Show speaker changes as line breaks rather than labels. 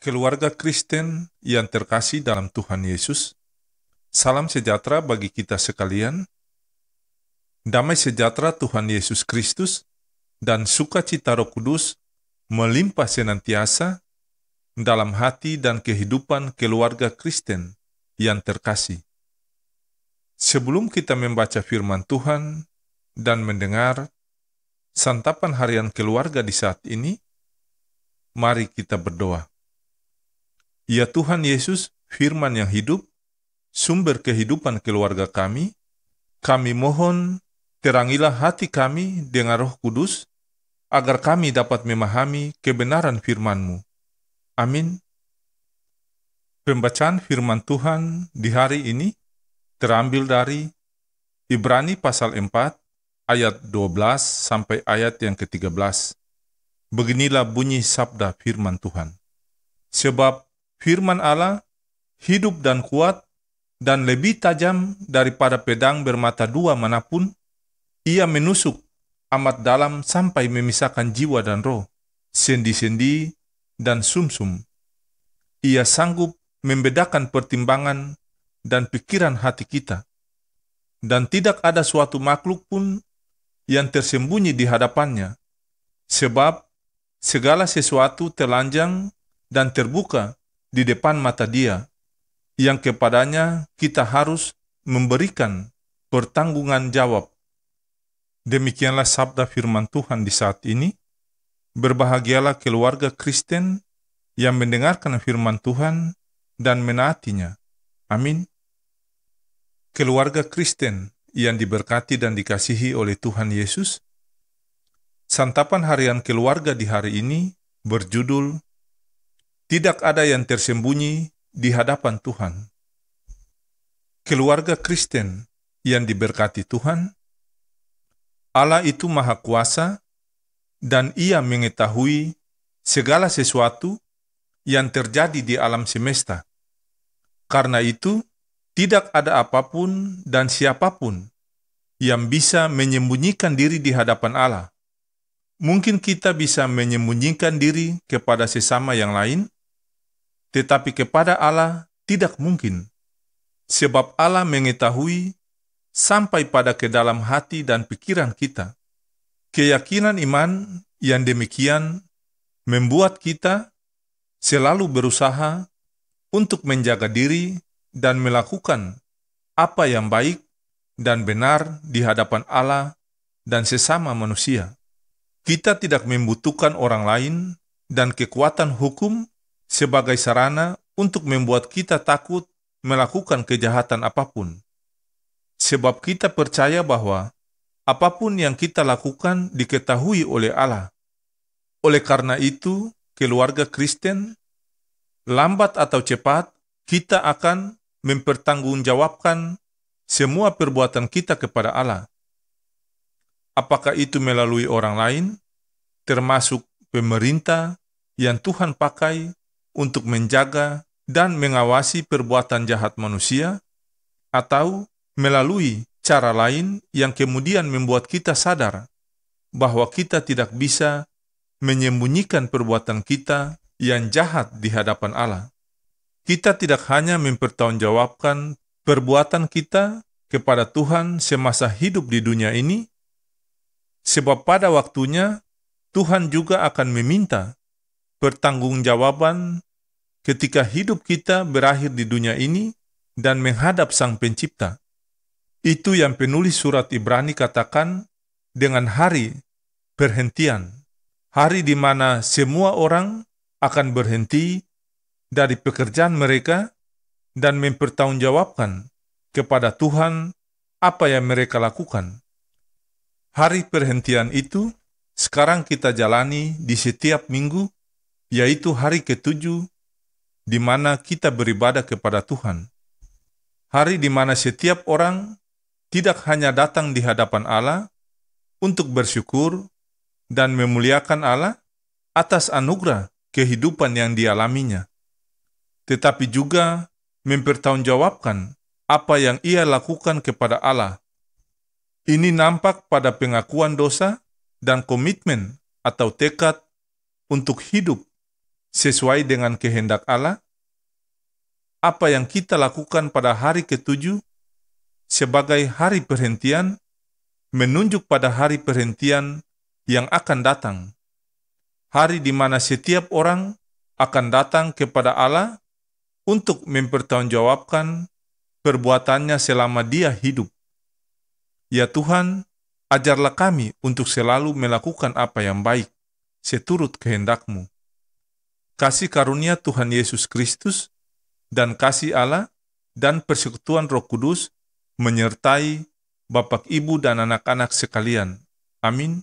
Keluarga Kristen yang terkasih dalam Tuhan Yesus, salam sejahtera bagi kita sekalian. Damai sejahtera Tuhan Yesus Kristus dan sukacita Roh Kudus melimpah senantiasa dalam hati dan kehidupan keluarga Kristen yang terkasih. Sebelum kita membaca firman Tuhan dan mendengar santapan harian keluarga di saat ini, mari kita berdoa. Ya Tuhan Yesus, firman yang hidup, sumber kehidupan keluarga kami mohon terangilah hati kami dengan Roh Kudus, agar kami dapat memahami kebenaran firman-Mu. Amin. Pembacaan firman Tuhan di hari ini terambil dari Ibrani pasal 4, ayat 12 sampai ayat yang ke-13. Beginilah bunyi sabda firman Tuhan. Sebab firman Allah hidup dan kuat dan lebih tajam daripada pedang bermata dua manapun. Ia menusuk amat dalam sampai memisahkan jiwa dan roh, sendi-sendi dan sumsum. Ia sanggup membedakan pertimbangan dan pikiran hati kita. Dan tidak ada suatu makhluk pun yang tersembunyi di hadapannya, sebab segala sesuatu telanjang dan terbuka di depan mata Dia, yang kepadanya kita harus memberikan pertanggungan jawab. Demikianlah sabda firman Tuhan di saat ini. Berbahagialah keluarga Kristen yang mendengarkan firman Tuhan dan menaatinya. Amin. Keluarga Kristen yang diberkati dan dikasihi oleh Tuhan Yesus, santapan harian keluarga di hari ini berjudul Tidak ada yang tersembunyi di hadapan Tuhan. Keluarga Kristen yang diberkati Tuhan, Allah itu Maha Kuasa dan Ia mengetahui segala sesuatu yang terjadi di alam semesta. Karena itu, tidak ada apapun dan siapapun yang bisa menyembunyikan diri di hadapan Allah. Mungkin kita bisa menyembunyikan diri kepada sesama yang lain, tetapi kepada Allah tidak mungkin, sebab Allah mengetahui sampai pada ke dalam hati dan pikiran kita. Keyakinan iman yang demikian membuat kita selalu berusaha untuk menjaga diri dan melakukan apa yang baik dan benar di hadapan Allah dan sesama manusia. Kita tidak membutuhkan orang lain dan kekuatan hukum sebagai sarana untuk membuat kita takut melakukan kejahatan apapun. Sebab kita percaya bahwa apapun yang kita lakukan diketahui oleh Allah. Oleh karena itu, keluarga Kristen, lambat atau cepat, kita akan mempertanggungjawabkan semua perbuatan kita kepada Allah. Apakah itu melalui orang lain, termasuk pemerintah yang Tuhan pakai untuk menjaga dan mengawasi perbuatan jahat manusia, atau melalui cara lain yang kemudian membuat kita sadar bahwa kita tidak bisa menyembunyikan perbuatan kita yang jahat di hadapan Allah. Kita tidak hanya mempertanggungjawabkan perbuatan kita kepada Tuhan semasa hidup di dunia ini, sebab pada waktunya Tuhan juga akan meminta pertanggungjawaban ketika hidup kita berakhir di dunia ini dan menghadap Sang Pencipta. Itu yang penulis surat Ibrani katakan dengan hari perhentian, hari di mana semua orang akan berhenti dari pekerjaan mereka dan mempertanggungjawabkan kepada Tuhan apa yang mereka lakukan. Hari perhentian itu sekarang kita jalani di setiap minggu, yaitu hari ke-7, di mana kita beribadah kepada Tuhan. Hari di mana setiap orang tidak hanya datang di hadapan Allah untuk bersyukur dan memuliakan Allah atas anugerah kehidupan yang dialaminya, tetapi juga mempertanggungjawabkan apa yang ia lakukan kepada Allah. Ini nampak pada pengakuan dosa dan komitmen atau tekad untuk hidup sesuai dengan kehendak Allah? Apa yang kita lakukan pada hari ke-7 sebagai hari perhentian menunjuk pada hari perhentian yang akan datang. Hari di mana setiap orang akan datang kepada Allah untuk mempertanggungjawabkan perbuatannya selama dia hidup. Ya Tuhan, ajarlah kami untuk selalu melakukan apa yang baik, seturut kehendak-Mu. Kasih karunia Tuhan Yesus Kristus, dan kasih Allah, dan persekutuan Roh Kudus, menyertai Bapak, Ibu, dan anak-anak sekalian. Amin.